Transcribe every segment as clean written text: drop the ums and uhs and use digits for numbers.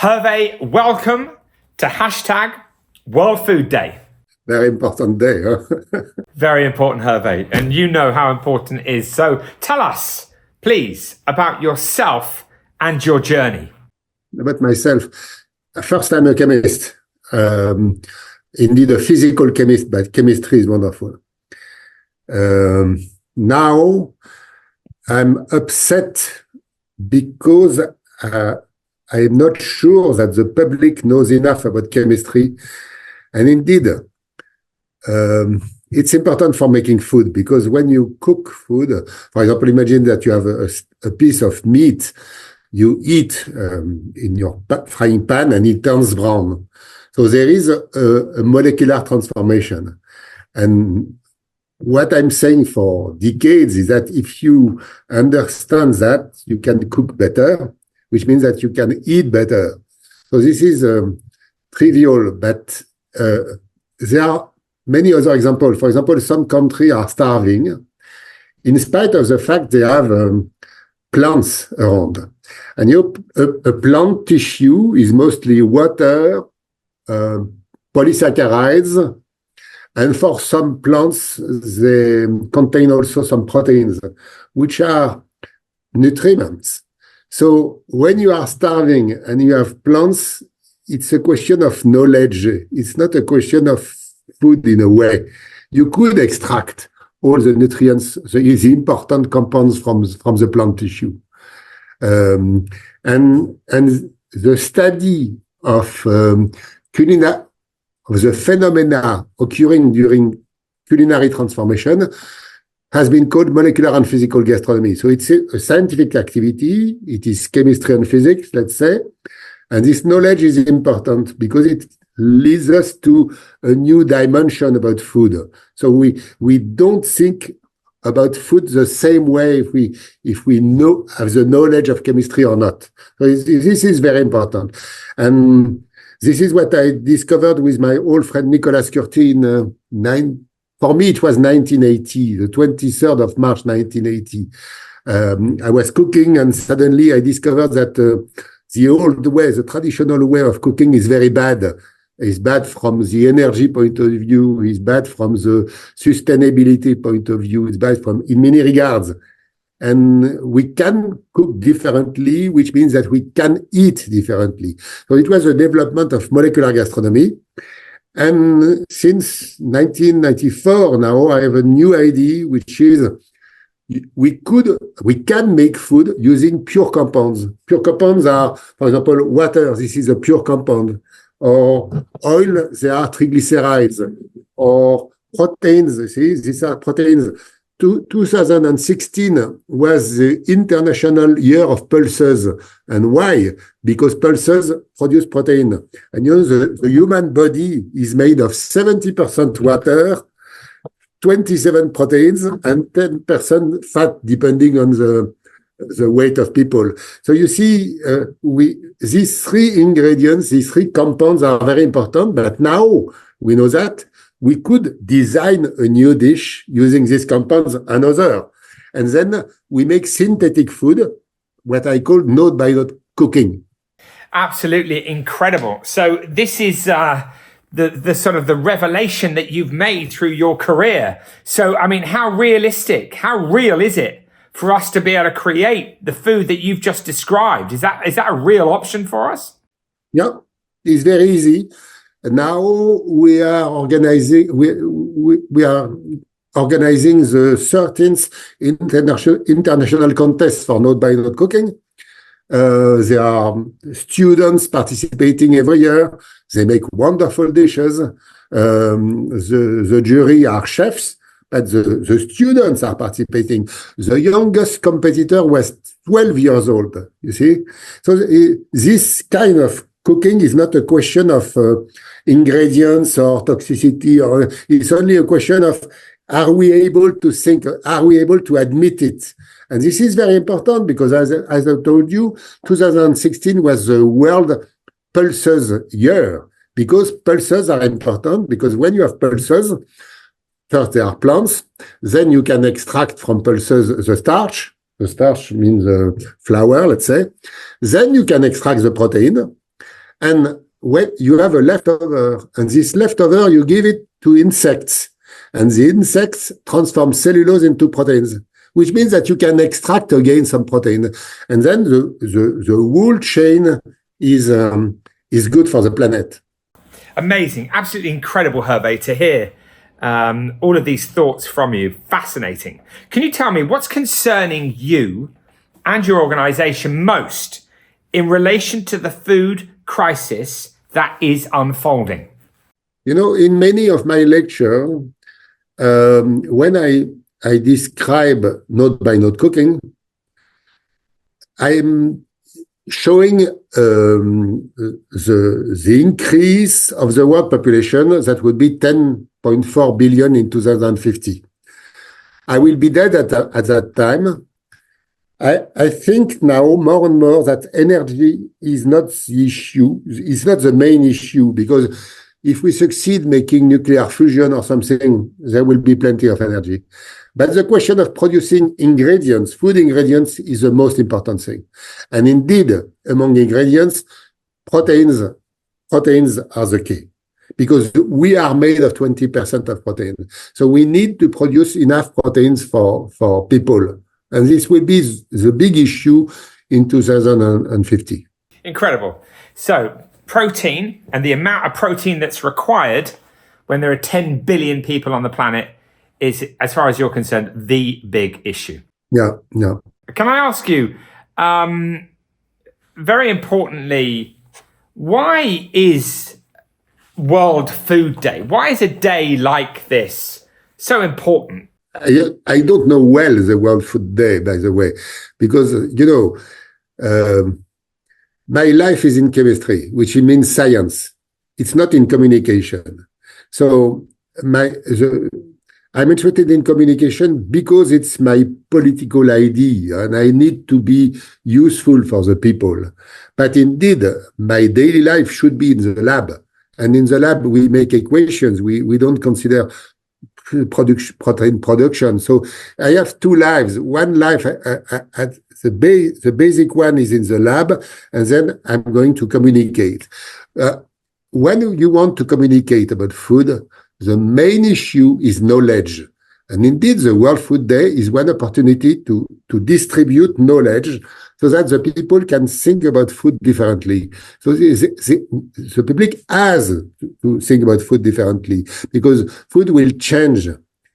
Herve, welcome to hashtag World Food Day. Very important day, huh? Very important, Herve, and you know how important it is. So tell us, please, about yourself and your journey. About myself. First, I'm a chemist. Indeed, a physical chemist, but chemistry is wonderful. Now, I'm upset because I'm not sure that the public knows enough about chemistry. And indeed, it's important for making food, because when you cook food, for example, imagine that you have a piece of meat you eat in your frying pan and it turns brown. So there is a molecular transformation. And what I'm saying for decades is that if you understand that, you can cook better, which means that you can eat better. So this is trivial, but there are many other examples. For example, some countries are starving in spite of the fact they have plants around. And a plant tissue is mostly water, polysaccharides, and for some plants, they contain also some proteins, which are nutriments. So when you are starving and you have plants, it's a question of knowledge. It's not a question of food in a way. You could extract all the nutrients, the important compounds from the plant tissue. And the study of the phenomena occurring during culinary transformation has been called molecular and physical gastronomy. So it's a scientific activity. It is chemistry and physics, let's say. And this knowledge is important because it leads us to a new dimension about food. So we don't think about food the same way if we have the knowledge of chemistry or not. So this is very important. And this is what I discovered with my old friend Nicolas Curti for me, it was 1980, the 23rd of March, 1980. I was cooking and suddenly I discovered that the old way, the traditional way of cooking is very bad. It's bad from the energy point of view. It's bad from the sustainability point of view. It's bad in many regards. And we can cook differently, which means that we can eat differently. So it was a development of molecular gastronomy. And since 1994 now, I have a new idea, which is we can make food using pure compounds. Pure compounds are, for example, water. This is a pure compound. Or oil, they are triglycerides. Or proteins, you see, these are proteins. 2016 was the International Year of Pulses. And why? Because pulses produce protein. And you know, the human body is made of 70% water, 27 proteins, and 10% fat, depending on the weight of people. So you see, these three ingredients, these three compounds are very important, but now we know that we could design a new dish using these compounds and other. And then we make synthetic food, what I call node by node cooking. Absolutely incredible. So this is the sort of the revelation that you've made through your career. So, I mean, how realistic, how real is it for us to be able to create the food that you've just described? Is that a real option for us? Yeah, it's very easy. Now we are organizing the 13th international contest for node by node cooking. There are students participating every year. They make wonderful dishes. The jury are chefs, but the students are participating. The youngest competitor was 12 years old, you see. So this kind of cooking is not a question of ingredients or toxicity, or it's only a question of, are we able to think, are we able to admit it? And this is very important because, as I told you, 2016 was the World Pulses Year, because pulses are important, because when you have pulses, first they are plants, then you can extract from pulses the starch. The starch means flour, let's say. Then you can extract the protein. And when you have a leftover, and this leftover, you give it to insects. And the insects transform cellulose into proteins, which means that you can extract again some protein. And then the whole chain is good for the planet. Amazing. Absolutely incredible, Herve, to hear all of these thoughts from you. Fascinating. Can you tell me what's concerning you and your organization most in relation to the food crisis that is unfolding? You know, in many of my lectures, when I describe node-by-node cooking, I'm showing the increase of the world population that would be 10.4 billion in 2050. I will be dead at that time. I think now more and more that energy is not the issue, it's not the main issue, because if we succeed making nuclear fusion or something, there will be plenty of energy. But the question of producing ingredients, food ingredients, is the most important thing. And indeed, among ingredients, proteins are the key, because we are made of 20% of protein. So we need to produce enough proteins for people. And this will be the big issue in 2050. Incredible. So protein and the amount of protein that's required when there are 10 billion people on the planet is, as far as you're concerned, the big issue. Yeah. Can I ask you, very importantly, why is World Food Day? Why is a day like this so important? I don't know well the World Food Day, by the way, because, my life is in chemistry, which means science. It's not in communication. So I'm interested in communication because it's my political idea and I need to be useful for the people. But indeed, my daily life should be in the lab. And in the lab, we make equations. We don't consider protein production. So I have two lives. One life at the basic one is in the lab, and then I'm going to communicate. When you want to communicate about food, the main issue is knowledge. And indeed, the World Food Day is one opportunity to distribute knowledge so that the people can think about food differently. So the public has to think about food differently because food will change.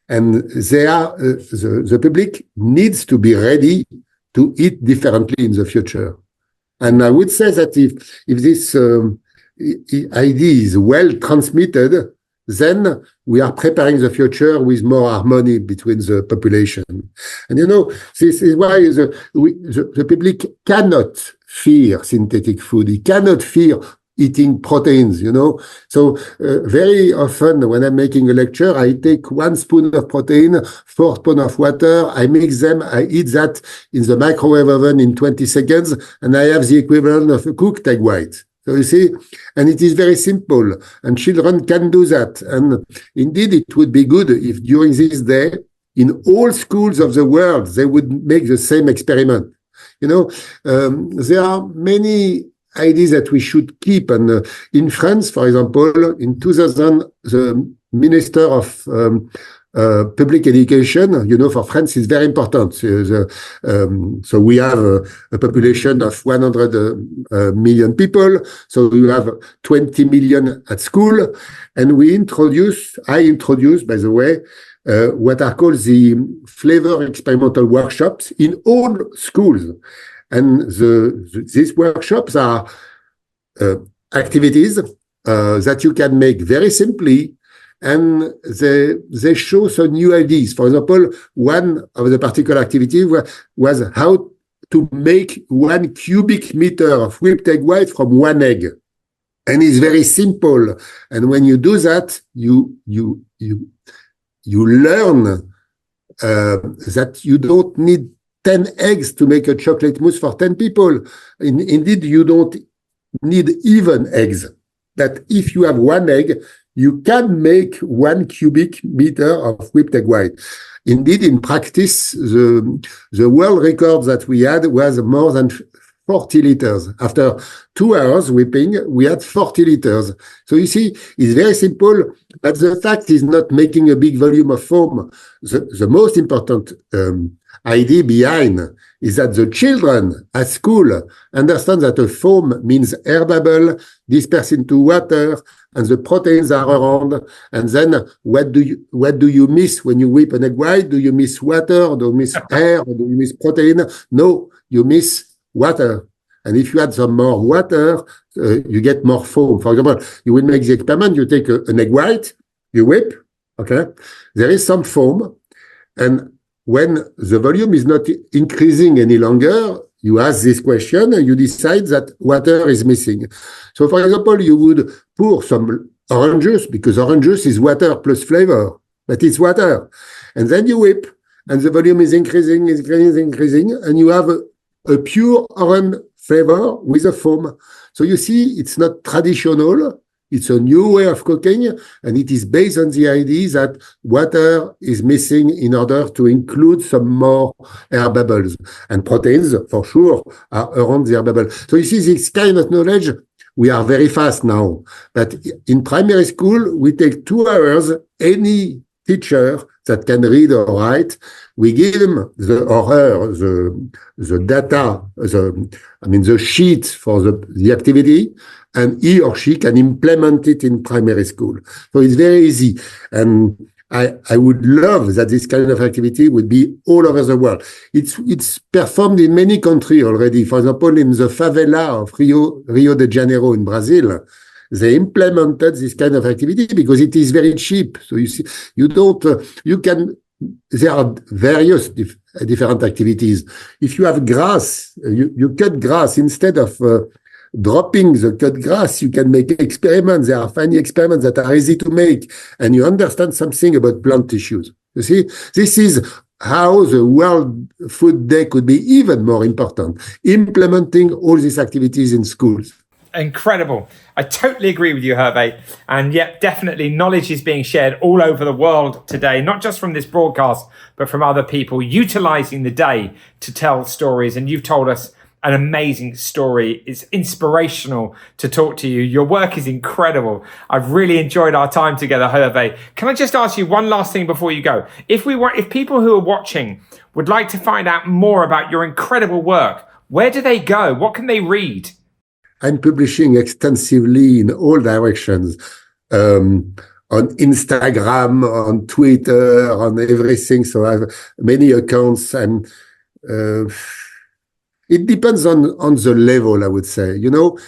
And the public needs to be ready to eat differently in the future. And I would say that if this idea is well transmitted, then we are preparing the future with more harmony between the population. And this is why the public cannot fear synthetic food. It cannot fear eating proteins, So very often when I'm making a lecture, I take 1 spoon of protein, 4 spoons of water, I mix them, I eat that in the microwave oven in 20 seconds, and I have the equivalent of a cooked egg white. So you see, and it is very simple, and children can do that. And indeed, it would be good if during this day, in all schools of the world, they would make the same experiment. There are many ideas that we should keep. And in France, for example, in 2000, the Minister of public education, for France is very important. So we have a population of 100 million people. So you have 20 million at school. And I introduced, by the way, what are called the flavor experimental workshops in all schools. And these workshops are activities that you can make very simply, and they show some new ideas. For example, one of the particular activities was how to make 1 cubic meter of whipped egg white from 1 egg. And it's very simple. And when you do that, you learn that you don't need 10 eggs to make a chocolate mousse for 10 people. Indeed, you don't need even eggs. That if you have 1 egg, you can make 1 cubic meter of whipped egg white. Indeed, in practice, the world record that we had was more than 40 liters. After 2 hours whipping, we had 40 liters. So you see, it's very simple, but the fact is not making a big volume of foam. The most important idea behind is that the children at school understand that a foam means air bubble dispersed into water, and the proteins are around. And then what do you miss when you whip an egg white? Do you miss water? Or do you miss air? Or do you miss protein? No, you miss water. And if you add some more water, you get more foam. For example, you will make the experiment. You take an egg white, you whip, okay? There is some foam. And when the volume is not increasing any longer, you ask this question and you decide that water is missing. So, for example, you would pour some orange juice, because orange juice is water plus flavor, but it's water. And then you whip, and the volume is increasing, and you have a pure orange flavor with a foam. So you see, it's not traditional. It's a new way of cooking, and it is based on the idea that water is missing in order to include some more air bubbles. And proteins, for sure, are around the air bubble. So you see, this kind of knowledge, we are very fast now. But in primary school, we take 2 hours. Any teacher that can read or write, we give him the data, the sheet for the activity, and he or she can implement it in primary school. So it's very easy. And I would love that this kind of activity would be all over the world. It's performed in many countries already. For example, in the favela of Rio de Janeiro in Brazil, they implemented this kind of activity because it is very cheap. So you see, there are various different activities. If you have grass, you cut grass instead of dropping the cut grass, you can make experiments. There are funny experiments that are easy to make, and you understand something about plant tissues. You see, this is how the World Food Day could be even more important, implementing all these activities in schools. Incredible. I totally agree with you, Herve. And yet, definitely knowledge is being shared all over the world today, not just from this broadcast, but from other people utilizing the day to tell stories. And you've told us an amazing story. It's inspirational to talk to you. Your work is incredible. I've really enjoyed our time together, Herve. Can I just ask you one last thing before you go? If people who are watching would like to find out more about your incredible work, where do they go? What can they read? I'm publishing extensively in all directions, on Instagram, on Twitter, on everything. So I have many accounts, and it depends on the level, I would say. You know,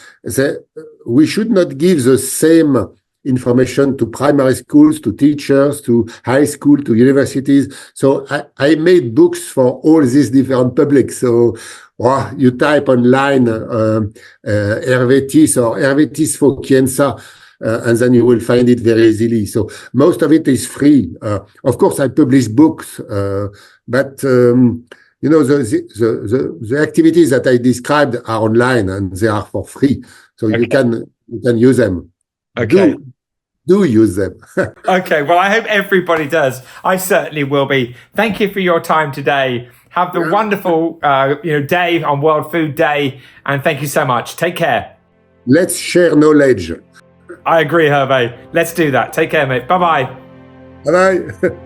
we should not give the same information to primary schools, to teachers, to high school, to universities. So I made books for all these different publics. So you type online Herve This or Herve This for Chienza, and then you will find it very easily. So most of it is free. Of course, I publish books, but you know, the activities that I described are online and they are for free. So you can use them. Okay. Do use them. Okay. Well, I hope everybody does. I certainly will be. Thank you for your time today. Have the wonderful, day on World Food Day. And thank you so much. Take care. Let's share knowledge. I agree, Herve. Let's do that. Take care, mate. Bye-bye. Bye-bye.